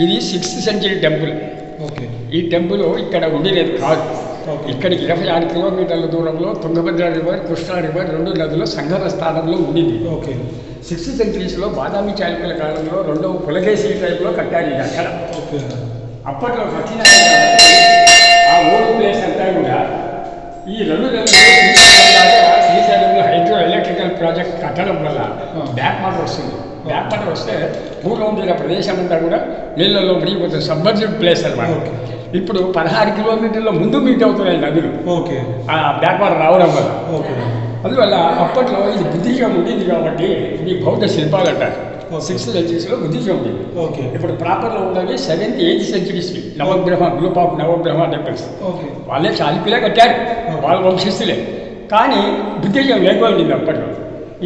ఇది 6th century temple. Okay. ఈ temple ఇక్కడ ఉండేది కాదు. ఇక్కడికి 26 కిలోమీటర్ల దూరంలో తుంగభద్ర రివర్, కృష్ణా రివర్ 2 నదుల సంగమ స్థానంలో ఉండింది. ఓకే. 6th సెంచరీస్లో బాదామి చాళుక్యుల కాలంలో రెండవ పులకేశి టైంలో కట్టారు ఇది అక్కడ. ఓకే. అప్పట్లో కట్టిన ఆ ఓల్డ్ ప్లేస్ అంతా కూడా ఈ 2 నదులు శ్రీశైలంలో హైడ్రో ఎలక్ట్రికల్ ప్రాజెక్ట్ కట్టడం వల్ల బ్యాక్ వాటర్ వస్తుంది. బ్యాక్ వాటర్ వస్తే పూర్వం ఉండిన ప్రదేశం అంతా కూడా నీళ్ళల్లో మునిగిపోతుంది. సబ్మర్జ్డ్ ప్లేస్ అన్నమాట. ఇప్పుడు 16 కిలోమీటర్ల ముందు మీట్ అవుతున్నాయి నదులు. ఓకే. ఆ బ్యాక్ వాటర్ రావడం వల్ల. ఓకే. అందువల్ల అప్పట్లో ఇది బుద్ధిజం ఉండేది కాబట్టి ఇది బౌద్ధ శిల్పాలు అంటారు. 6th సెంచరీస్లో బుద్ధిజం ఉండేది. ఓకే. ఇప్పుడు ప్రాపర్లో ఉన్నవి 7th, 8th సెంచరీస్ నవగ్రహ గ్రూప్ ఆఫ్ నవగ్రహ టెంపుల్స్. ఓకే. వాళ్ళే చాళుక్యులే కట్టారు, వాళ్ళ వంశస్థులే. కానీ బుద్ధిజం లేకపోయింది అప్పట్లో.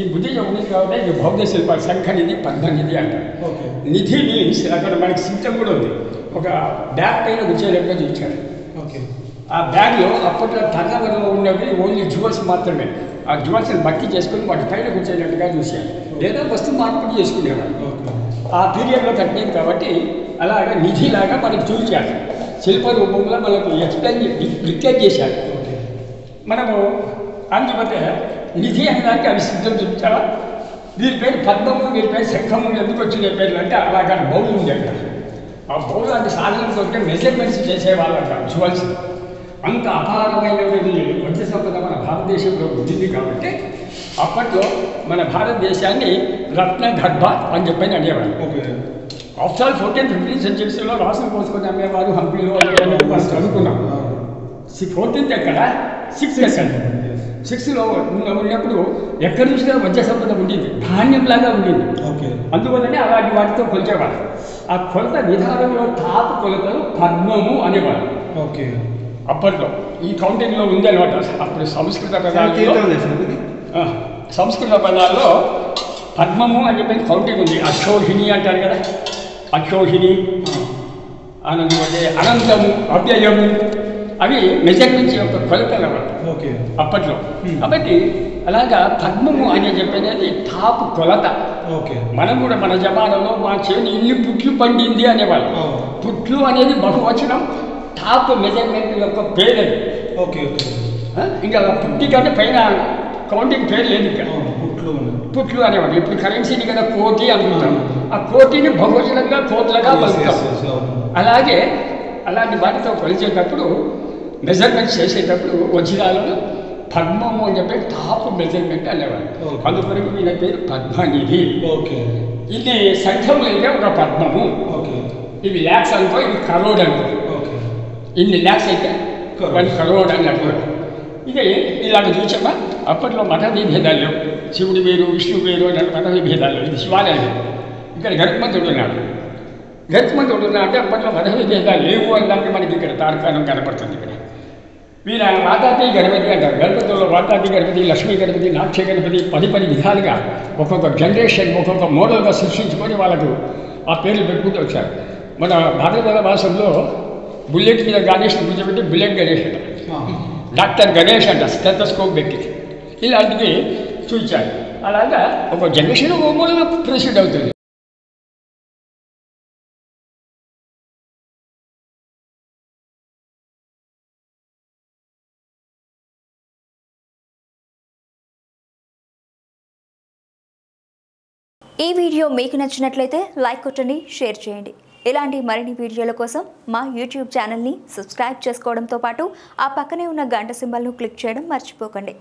ఈ బుద్ధిజం ఉంది కాబట్టి ఇది బౌద్ధ శిల్పాలు శంఖనిధి, పద్మనిధి అంటారు. ఓకే. నిధి మీన్స్ అక్కడ మనకి సింటమ్ కూడా ఉంది. ఒక బ్యాగ్ పైన కూర్చోలేక చూచారు. ఓకే. ఆ బ్యాగ్లో అప్పట్లో తగ్గవరంలో ఉన్నవి ఓన్లీ జ్యువెల్స్ మాత్రమే. ఆ జ్యువెల్స్ని భర్తీ చేసుకుని వాటి పైన కూర్చోలేట్టుగా చూశారు. లేదా వస్తు మార్పులు చేసుకునేవారు. ఆ పీరియడ్లో కట్టినది కాబట్టి అలాగా నిధిలాగా మనకు చూపించారు. శిల్ప రూపంలో మనకు రిక్లెక్ట్ చేశారు. మనము అందుకంటే నిధి అనడానికి అవి సిద్ధం చూపించాలా. వీరి పేరు పద్మము, వీరి పేరు శంఖము ఎందుకు వచ్చిన పేర్లు అంటే అలాగా బౌల్ ఉంది అక్కడ. ఆ బౌల్ అది సాధనంతో మెజర్మెంట్స్ చేసేవాళ్ళు అంటారు జ్యువెల్స్. అంత అపారమైనది వజ్ర సంపద మన భారతదేశంలో ఉంది కాబట్టి అప్పట్లో మన భారతదేశాన్ని రత్న గర్భ అని చెప్పని అనేవారు. ఆఫ్టర్ ఆల్ 14th, 15th సెంచరీస్లో రాసులు పోసుకొని అమ్మేవారు. హంపీలో మనం చదువుకున్నాం. 14th ఎక్కడ, 6th ఎక్కడ. 6లో ఉన్నప్పుడు ఎక్కడి నుంచి వజ్ర సంపద ఉండింది, ధాన్యంలాగా ఉండింది. అందువల్లనే అలాంటి వాటితో కొలిచేవారు. ఆ కొలత విధానంలో టాప్ కొలతలు పద్మము అనేవారు. ఓకే. అప్పట్లో ఈ కౌంటింగ్లో ఉంది అనమాట. అప్పుడు సంస్కృత పదాల్లో పద్మము అని చెప్పి కౌంటింగ్ ఉంది. అక్షోహిణి అంటారు కదా, అక్షోహిణి అంటే అనంతము, అవ్యయము, అవి మెజర్మెంట్స్ యొక్క కొలతలు అన్నమాట అప్పట్లో. కాబట్టి అలాగా పద్మము అని చెప్పేది టాప్ కొలత. మనం కూడా మన జమానాలో మా చేను ఇల్లు పుట్లు పండింది అనేవాళ్ళం. పుట్లు అనేది బహువచనం, టాప్ మెజర్మెంట్ యొక్క పేరు అది. ఇంకా పుట్టి కంటే పైన కౌంటింగ్ పేరు లేదు. ఇక్కడ పుట్లు అనేవాడు. ఇప్పుడు కరెన్సీని కదా కోటి అనుకుంటాం. ఆ కోటిని బహువచనంగా కోట్లుగా పలుకుతాం. అలాగే అలాంటి వాటితో కొలిచేటప్పుడు మెజర్మెంట్స్ చేసేటప్పుడు వజ్రాలను పద్మము అని చెప్పి టాప్ మెజర్మెంట్ అనేవాడు. అందుకొరకు ఈయన పేరు పద్మనిధి. ఇది సంఖ్యలు అయితే ఒక పద్మము. ఇవి ల్యాక్స్ అనుకో, ఇది కరోడ్ అనుకో. ఇన్ని ల్యాక్స్ అయితే 1 crore అన్నట్టు. ఇది ఇలాగ చూసామా. అప్పట్లో మత విభేదాలు లేవు. శివుడు వేరు, విష్ణు వేరు అన్న మత విభేదాలు. ఇది శివాలయం. ఇక్కడ గరుత్మంతుడు ఉన్నాడు. గరుత్మంతుడు ఉన్నా అంటే అప్పట్లో మత విభేదాలు లేవు అనడానికి మనకి ఇక్కడ తార్కాణం కనపడుతుంది. ఇక్కడ వీరు వాతాపి గణపతి అంటారు. గణపతిలో వాతాపి గణపతి, లక్ష్మీ గణపతి, నాట్య గణపతి 10 విధాలుగా ఒక్కొక్క జనరేషన్ ఒక్కొక్క మోడల్గా సృష్టించుకొని వాళ్ళకు ఆ పేర్లు పెట్టుకుంటూ వచ్చారు. మన భారతదేశ భాషల్లో బుల్లెట్ మీద గణేష్ కూర్చోబెట్టి బుల్లెట్ గణేష్ అంట, డాక్టర్ గణేష్ అంట స్టెథోస్కోప్ పెట్టి ఇలాంటివి చూచారు. అలాగా ఒక జనరేషన్ ఒక మూలంగా ప్రొసీడ్ అవుతుంది. ఈ వీడియో మీకు నచ్చినట్లయితే లైక్ కొట్టండి, షేర్ చేయండి. ఇలాంటి మరిన్ని వీడియోల కోసం మా యూట్యూబ్ ఛానల్ని సబ్స్క్రైబ్ చేసుకోవడంతో పాటు ఆ పక్కనే ఉన్న గంట సింబల్ను క్లిక్ చేయడం మర్చిపోకండి.